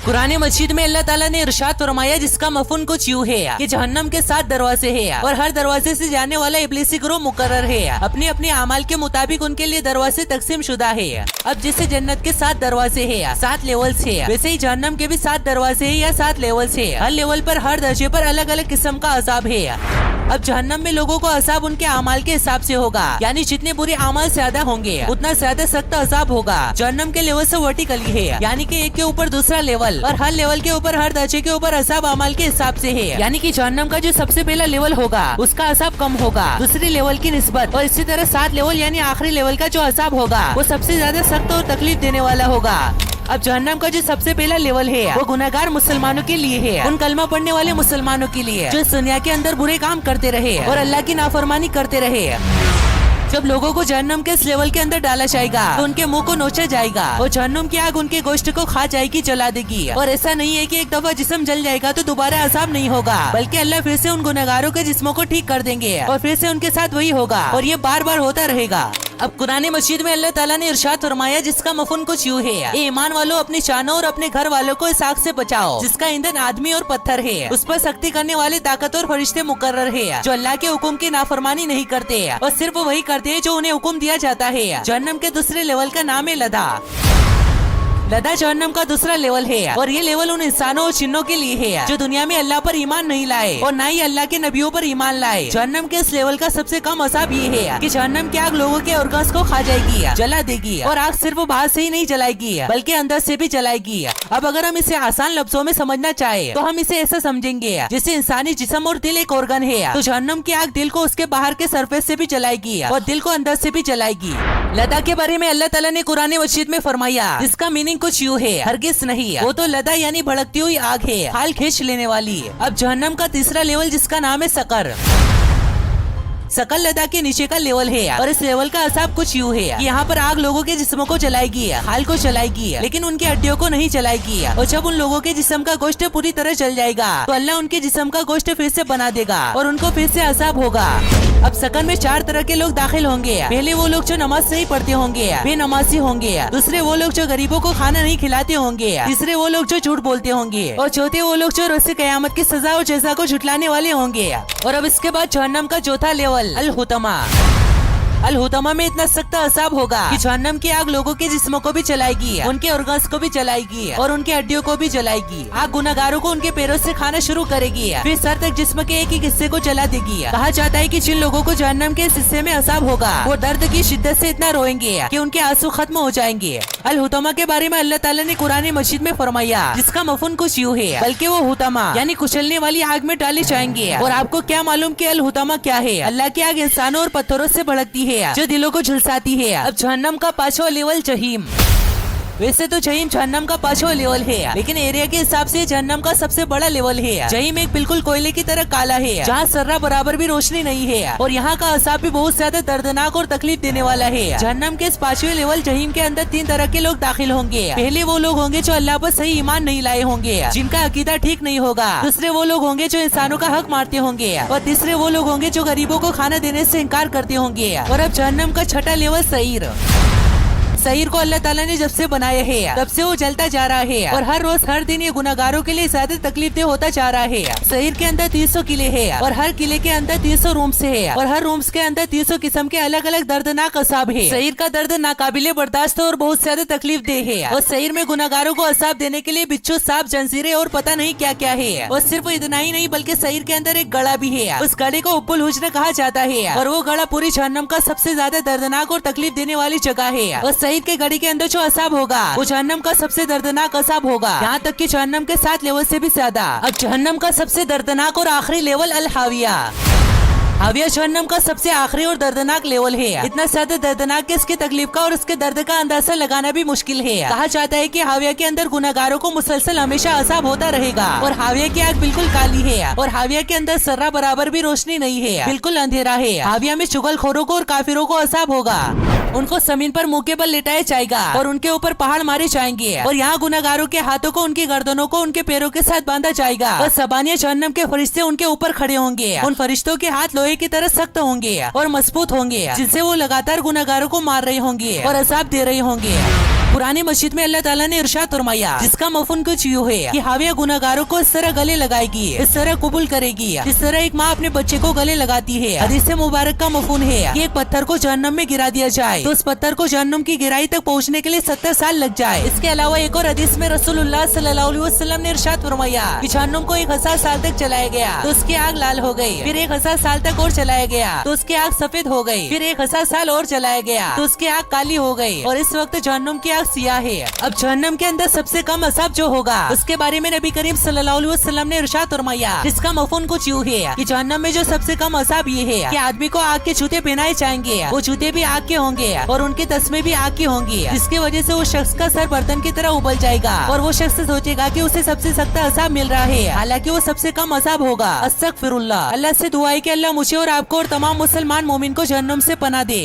कुरान मजीद में अल्लाह ताला ने इरशाद फरमाया, जिसका मफहूम कुछ यूँ है कि जहन्नम के 7 दरवाजे है और हर दरवाजे से जाने वाला इब्लीसी ग्रोह मुकर्रर है। अपने अपने अमाल के मुताबिक उनके लिए दरवाजे तकसीम शुदा है। अब जैसे जन्नत के 7 दरवाजे है, 7 लेवल्स है, वैसे ही जहन्नम के भी 7 दरवाजे है या 7 लेवल्स है। हर लेवल पर, हर दर्जे पर अलग अलग किस्म का अजाब है। अब जहन्नम में लोगों को अजाब उनके अमाल के हिसाब से होगा, यानी जितने बुरे अमाल ज्यादा होंगे उतना ज्यादा सख्त अजाब होगा। जहन्नम के लेवल से वर्टिकली है, यानी कि एक के ऊपर दूसरा लेवल और हर लेवल के ऊपर, हर दर्जे के ऊपर अजाब अमाल के हिसाब से है। यानी कि जहन्नम का जो सबसे पहला लेवल होगा उसका अजाब कम होगा दूसरे लेवल की निस्बत, और इसी तरह 7 लेवल यानी आखिरी लेवल का जो अजाब होगा वो सबसे ज्यादा सख्त और तकलीफ देने वाला होगा। अब जहन्नम का जो सबसे पहला लेवल है वो गुनाहगार मुसलमानों के लिए है, उन कलमा पढ़ने वाले मुसलमानों के लिए जो इस दुनिया के अंदर बुरे काम करते रहे और अल्लाह की नाफरमानी करते रहे। जब लोगों को जहन्नम के इस लेवल के अंदर डाला जाएगा तो उनके मुंह को नोचा जाएगा और जहन्नम की आग उनके गोश्त को खा जाएगी, जला देगी। और ऐसा नहीं है कि एक दफा जिस्म जल जाएगा तो दोबारा अजाब नहीं होगा, बल्कि अल्लाह फिर से उन गुनहगारों के जिस्मों को ठीक कर देंगे और फिर से उनके साथ वही होगा और ये बार बार होता रहेगा। अब कुरान मजीद में अल्लाह ताला ने इरशाद फरमाया, जिसका मफहूम कुछ यूँ है, ए ईमान वालों अपनी जानों और अपने घर वालों को इस आग से बचाओ जिसका ईंधन आदमी और पत्थर है। उस पर सख्ती करने वाले ताकतवर फरिश्ते मुकर्रर है जो अल्लाह के हुक्म की नाफरमानी नहीं करते और सिर्फ वही करते हैं जो उन्हें हुक्म दिया जाता है। जहन्नम के दूसरे लेवल का नाम है लदा। लदा जहन्नम का दूसरा लेवल है और ये लेवल उन इंसानों और जिन्नों के लिए है जो दुनिया में अल्लाह पर ईमान नहीं लाए और न ही अल्लाह के नबियों पर ईमान लाए। जहन्नम के इस लेवल का सबसे कम अजाब ये है कि जहन्नम की आग लोगों के ऑर्गन्स को खा जाएगी, जला देगी और आग सिर्फ बाहर से ही नहीं जलाएगी बल्कि अंदर से भी जलाएगी। अब अगर हम इसे आसान लफ्जों में समझना चाहे तो हम इसे ऐसा समझेंगे, जैसे इंसानी जिस्म और दिल एक ऑर्गन है तो जहन्नम की आग दिल को उसके बाहर के सरफेस से भी जलाएगी और दिल को अंदर से भी जलाएगी। लदा के बारे में अल्लाह ताला ने कुरान मजीद में फरमाया, जिसका मीनिंग कुछ यूँ है, हरगिज नहीं, वो तो लदा यानी भड़कती हुई आग है, हाल खींच लेने वाली। अब जहन्नम का तीसरा लेवल जिसका नाम है सकर। सकल लदा के नीचे का लेवल है और इस लेवल का अजाब कुछ यूँ है कि यहाँ पर आग लोगों के जिस्मों को जलाएगी, हाल को जलाएगी, लेकिन उनकी हड्डियों को नहीं जलाएगी। और जब उन लोगों के जिस्म का गोश्त पूरी तरह जल जाएगा तो अल्लाह उनके जिस्म का गोश्त फिर से बना देगा और उनको फिर से अजाब होगा। अब सकन में 4 तरह के लोग दाखिल होंगे। पहले वो लोग जो नमाज नहीं पढ़ते होंगे, बेनमाजी होंगे। दूसरे वो लोग जो गरीबों को खाना नहीं खिलाते होंगे। तीसरे वो लोग जो झूठ बोलते होंगे और चौथे वो लोग जो रोज़ क़यामत की सजा और जज़ा को झुटलाने वाले होंगे। और अब इसके बाद जहन्नम का चौथा लेवल अल-हुतमा। अल-हुतमा में इतना सख्त अजाब होगा कि जहन्नम की आग लोगों के जिस्मों को भी जलाएगी, उनके ऑर्गन्स को भी जलाएगी और उनके हड्डियों को भी जलाएगी। आग गुनाहगारों को उनके पैरों से खाना शुरू करेगी, फिर सर तक जिस्म के एक ही हिस्से को जला देगी। कहा जाता है कि जिन लोगों को जहन्नम के इस हिस्से में अजाब होगा वो दर्द की शिद्दत से इतना रोएंगे कि उनके आंसू खत्म हो जाएंगे। अल-हुतमा के बारे में अल्लाह ताला ने कुरान मजीद में फरमाया, जिसका मफहूम कुछ यूँ है, बल्कि वो हुतमा यानी कुचलने वाली आग में डाले जाएंगे। और आपको क्या मालूम कि अल-हुतमा क्या है? अल्लाह की आग इंसानों और पत्थरों से भड़कती है जो दिलों को झुलसाती है। अब जहन्नम का 5वां लेवल जहीम। वैसे तो जहीम जहन्नम का 5वां लेवल है, लेकिन एरिया के हिसाब से जहन्नम का सबसे बड़ा लेवल है। जहीम एक बिल्कुल कोयले की तरह काला है जहाँ सर्रा बराबर भी रोशनी नहीं है और यहाँ का अजाब भी बहुत ज्यादा दर्दनाक और तकलीफ देने वाला है। जहन्नम के इस 5वें लेवल जहीम के अंदर 3 तरह के लोग दाखिल होंगे। पहले वो लोग होंगे जो अल्लाह पर सही ईमान नहीं लाए होंगे, जिनका अकीदा ठीक नहीं होगा। दूसरे वो लोग होंगे जो इंसानों का हक मारते होंगे और तीसरे वो लोग होंगे जो गरीबों को खाना देने से इनकार करते होंगे। और अब जहन्नम का 6वां लेवल सईर। सईर को अल्लाह ताला ने जब से बनाया है तब से वो जलता जा रहा है और हर रोज हर दिन ये गुनाहगारों के लिए ज्यादा तकलीफदेह होता जा रहा है। सईर के अंदर 300 किले हैं और हर किले के अंदर 300 रूम्स है और हर रूम्स के अंदर 300 किस्म के अलग अलग दर्दनाक असाब है। सईर का दर्द नाकाबिले बर्दाश्त और बहुत ज्यादा तकलीफदेह है और सईर में गुनाहगारों को असाब देने के लिए बिच्छू, सांप, जंजीरें और पता नहीं क्या क्या है। और सिर्फ इतना ही नहीं बल्कि सईर के अंदर एक गड़ा भी है। उस गड़े को उप्पुल हुज्र कहा जाता है और वो गड़ा पूरी जहन्नम का सबसे ज्यादा दर्दनाक और तकलीफ देने वाली जगह है। और सईर के गड़े के अंदर जो असाब होगा वो जहन्नम का सबसे दर्दनाक असाब होगा, यहाँ तक कि जहन्नम के 7 लेवल से भी ज्यादा। अब जहन्नम का सबसे दर्दनाक और आखिरी लेवल अल-हाविया। हाविया जहन्नम का सबसे आखिरी और दर्दनाक लेवल है। इतना ज्यादा दर्दनाक कि इसकी तकलीफ का और उसके दर्द का अंदाजा लगाना भी मुश्किल है। कहा जाता है कि हाविया के अंदर गुनाहगारों को मुसलसल हमेशा अजाब होता रहेगा और हाविया की आग बिल्कुल काली है और हाविया के अंदर सर्रा बराबर भी रोशनी नहीं है, बिल्कुल अंधेरा है। हाविया में चुगलखोरों को और काफिरों को अजाब होगा। उनको जमीन पर मुंह के बल लिटाया जाएगा और उनके ऊपर पहाड़ मारे जाएंगे और यहाँ गुनाहगारों के हाथों को, उनकी गर्दनों को उनके पैरों के साथ बांधा जाएगा और सबानिया जहन्नम के फरिश्ते उनके ऊपर खड़े होंगे। उन फरिश्तों के हाथ लोहे की तरह सख्त होंगे और मजबूत होंगे, जिनसे वो लगातार गुनाहगारों को मार रहे होंगे और अजाब दे रहे होंगे। पुरानी मस्जिद में अल्लाह ताला ने इरशाद फरमाया, जिसका मफहूम कुछ यूं है कि हाविया गुनाहगारों को इस तरह गले लगाएगी, इस तरह कबूल करेगी, जिस तरह एक माँ अपने बच्चे को गले लगाती है। हदीस मुबारक का मफहूम है कि एक पत्थर को जहन्नम में गिरा दिया जाए तो उस पत्थर को जहन्नम की गिराई तक पहुँचने के लिए 70 साल लग जाए। इसके अलावा एक और हदीस में रसूलुल्लाह सल्लल्लाहु अलैहि वसल्लम ने इरशाद फरमाया कि जहन्नुम को 1000 साल तक चलाया गया तो उसकी आग लाल हो गई, फिर 1000 साल तक और चलाया गया तो उसकी आग सफेद हो गई, फिर 1000 साल और चलाया गया तो उसकी आग काली हो गई और इस वक्त जहन्नुम की आग सियाह है। अब जहन्नम के अंदर सबसे कम अज़ाब जो होगा उसके बारे में नबी करीम सल्लल्लाहु अलैहि वसल्लम ने इरशाद फरमाया, जिसका मफहूम कुछ यूं है कि जहन्नम में जो सबसे कम अज़ाब ये है कि आदमी को आग के जूते पहनाए जाएंगे, वो जूते भी आग के होंगे और उनके तस्मे भी आग की होंगी, जिसकी वजह से वो शख्स का सर बर्तन की तरह उबल जाएगा और वो शख्स सोचेगा कि उसे सबसे सख्त अज़ाब मिल रहा है, हालांकि वो सबसे कम अज़ाब होगा। अस्तगफिरुल्लाह। अल्लाह से दुआ है कि अल्लाह मुझे और आपको और तमाम मुसलमान मोमिन को जहन्नुम से पनाह दे।